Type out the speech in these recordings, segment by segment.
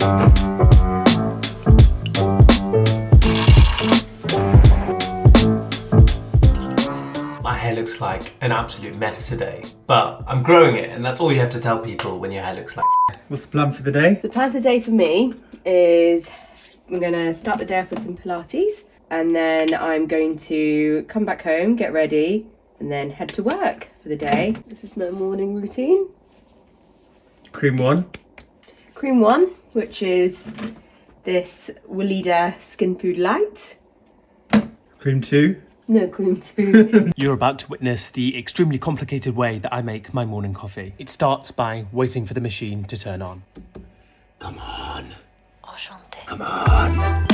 My hair looks like an absolute mess today, but I'm growing it, and that's all you have to tell people when your hair looks like shit. What's the plan for the day? The plan for the day for me is I'm gonna start the day off with some Pilates, and then I'm going to come back home, get ready, and then head to work for the day. This is my morning routine. Cream 1. Cream 1, which is this Weleda Skin Food Light. Cream 2. No, cream 2. You're about to witness the extremely complicated way that I make my morning coffee. It starts by waiting for the machine to turn on. Come on. Enchanté. Come on.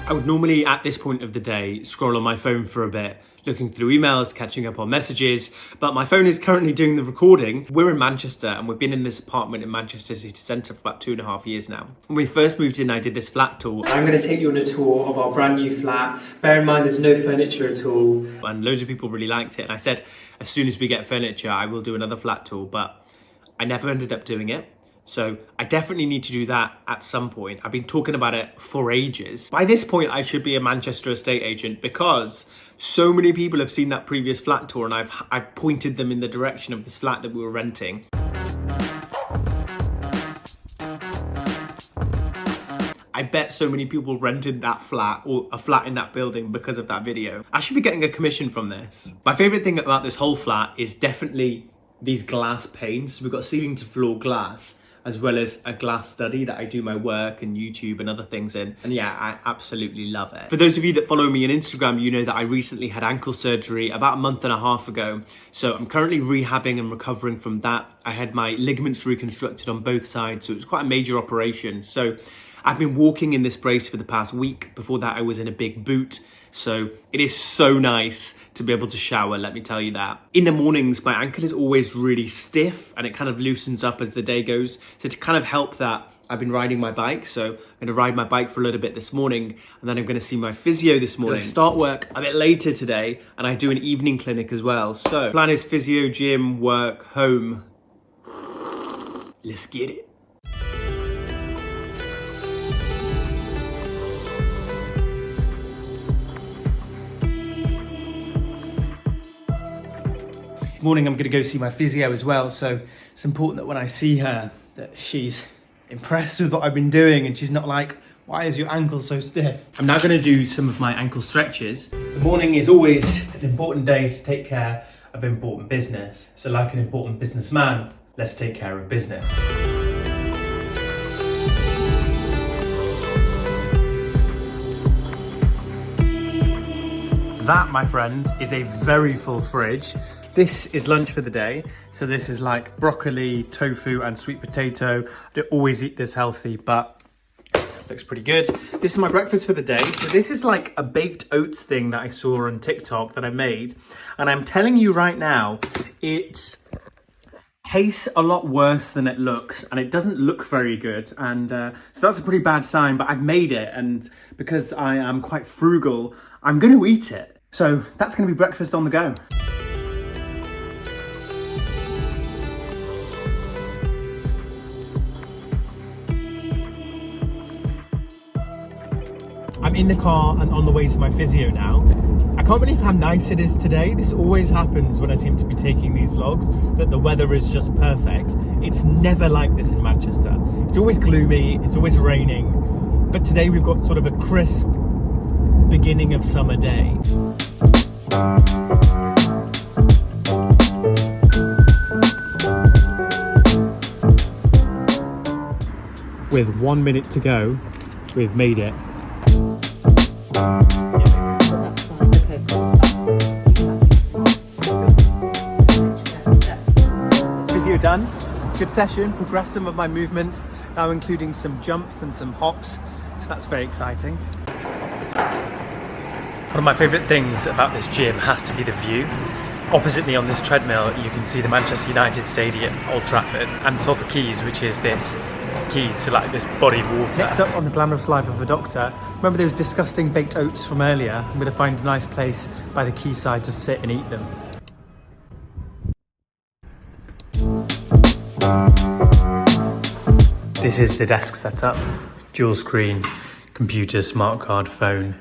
I would normally, at this point of the day, scroll on my phone for a bit, looking through emails, catching up on messages, but my phone is currently doing the recording. We're in Manchester, and we've been in this apartment in Manchester City Centre for about 2.5 years now. When we first moved in, I did this flat tour. I'm going to take you on a tour of our brand new flat. Bear in mind, there's no furniture at all. And loads of people really liked it, and I said, as soon as we get furniture, I will do another flat tour, but I never ended up doing it. So I definitely need to do that at some point. I've been talking about it for ages. By this point, I should be a Manchester estate agent because so many people have seen that previous flat tour, and I've pointed them in the direction of this flat that we were renting. I bet so many people rented that flat or a flat in that building because of that video. I should be getting a commission from this. My favorite thing about this whole flat is definitely these glass panes. We've got ceiling to floor glass, as well as a glass study that I do my work and YouTube and other things in. And yeah, I absolutely love it. For those of you that follow me on Instagram, you know that I recently had ankle surgery about a month and a half ago. So I'm currently rehabbing and recovering from that. I had my ligaments reconstructed on both sides, so it was quite a major operation. So I've been walking in this brace for the past week. Before that, I was in a big boot. So it is so nice to be able to shower, let me tell you that. In the mornings, my ankle is always really stiff and it kind of loosens up as the day goes. So to kind of help that, I've been riding my bike. So I'm gonna ride my bike for a little bit this morning, and then I'm gonna see my physio this morning. I start work a bit later today, and I do an evening clinic as well. So plan is physio, gym, work, home. Let's get it. Morning, I'm gonna go see my physio as well, so it's important that when I see her that she's impressed with what I've been doing and she's not like, why is your ankle so stiff? I'm now gonna do some of my ankle stretches. The morning is always an important day to take care of important business. So like an important businessman, let's take care of business. That, my friends, is a very full fridge. This is lunch for the day. So this is like broccoli, tofu, and sweet potato. I don't always eat this healthy, but looks pretty good. This is my breakfast for the day. So this is like a baked oats thing that I saw on TikTok that I made. And I'm telling you right now, it tastes a lot worse than it looks, and it doesn't look very good. And so that's a pretty bad sign, but I've made it. And because I am quite frugal, I'm gonna eat it. So that's gonna be breakfast on the go. I'm in the car and on the way to my physio now. I can't believe how nice it is today. This always happens when I seem to be taking these vlogs, that the weather is just perfect. It's never like this in Manchester. It's always gloomy, it's always raining. But today we've got sort of a crisp beginning of summer day. With 1 minute to go, we've made it. physio done. Good session, progressed some of my movements, now including some jumps and some hops, so that's very exciting. One of my favourite things about this gym has to be the view. Opposite me on this treadmill, you can see the Manchester United Stadium, Old Trafford, and Salford Quays, which is this Quays, so like this body of water. Next up on the glamorous life of a doctor, remember those disgusting baked oats from earlier? I'm going to find a nice place by the quayside to sit and eat them. This is the desk setup, dual screen, computer, smart card, phone.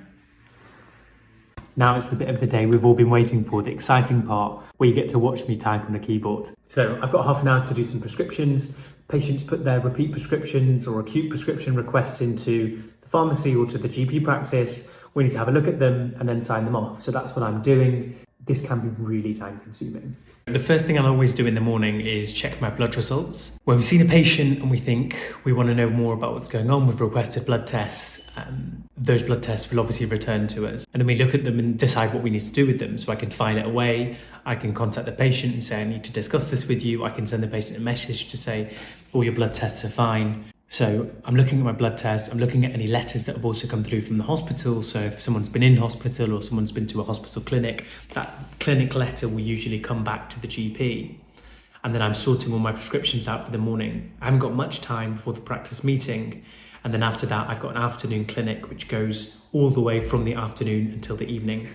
Now it's the bit of the day we've all been waiting for, the exciting part where you get to watch me type on a keyboard. So I've got half an hour to do some prescriptions. Patients put their repeat prescriptions or acute prescription requests into the pharmacy or to the GP practice. We need to have a look at them and then sign them off. So that's what I'm doing. This can be really time consuming. The first thing I'll always do in the morning is check my blood results. When we've seen a patient and we think we want to know more about what's going on, we've requested blood tests. Those blood tests will obviously return to us. And then we look at them and decide what we need to do with them. So I can file it away. I can contact the patient and say, I need to discuss this with you. I can send the patient a message to say, all your blood tests are fine. So I'm looking at my blood tests, I'm looking at any letters that have also come through from the hospital. So if someone's been in hospital or someone's been to a hospital clinic, that clinic letter will usually come back to the GP. And then I'm sorting all my prescriptions out for the morning. I haven't got much time before the practice meeting. And then after that, I've got an afternoon clinic, which goes all the way from the afternoon until the evening.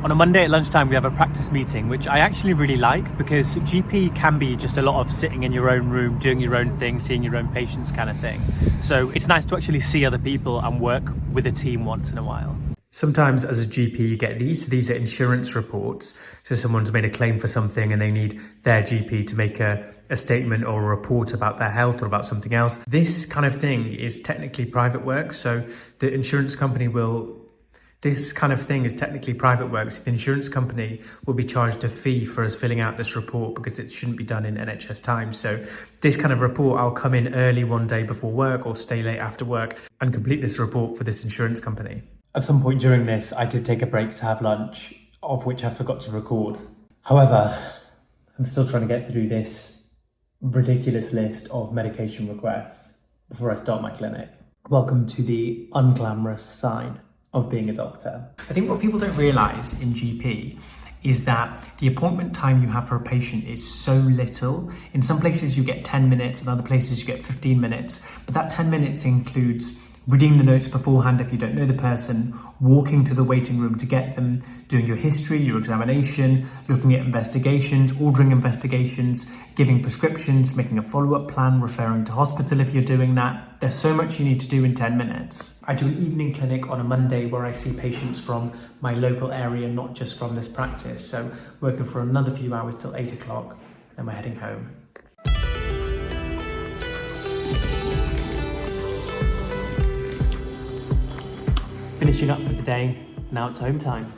On a Monday at lunchtime, we have a practice meeting, which I actually really like because GP can be just a lot of sitting in your own room, doing your own thing, seeing your own patients kind of thing. So it's nice to actually see other people and work with a team once in a while. Sometimes as a GP, you get these are insurance reports. So someone's made a claim for something and they need their GP to make a statement or a report about their health or about something else. This kind of thing is technically private work. So the insurance company this kind of thing is technically private work, so the insurance company will be charged a fee for us filling out this report because it shouldn't be done in NHS time. So this kind of report, I'll come in early one day before work or stay late after work and complete this report for this insurance company. At some point during this, I did take a break to have lunch, of which I forgot to record. However, I'm still trying to get through this ridiculous list of medication requests before I start my clinic. Welcome to the unglamorous side of being a doctor. I think what people don't realise in GP is that the appointment time you have for a patient is so little. In some places you get 10 minutes, in other places you get 15 minutes, but that 10 minutes includes reading the notes beforehand if you don't know the person, walking to the waiting room to get them, doing your history, your examination, looking at investigations, ordering investigations, giving prescriptions, making a follow-up plan, referring to hospital if you're doing that. There's so much you need to do in 10 minutes. I do an evening clinic on a Monday where I see patients from my local area, not just from this practice. So working for another few hours till 8 o'clock, then we're heading home. Finishing up for the day, now it's home time.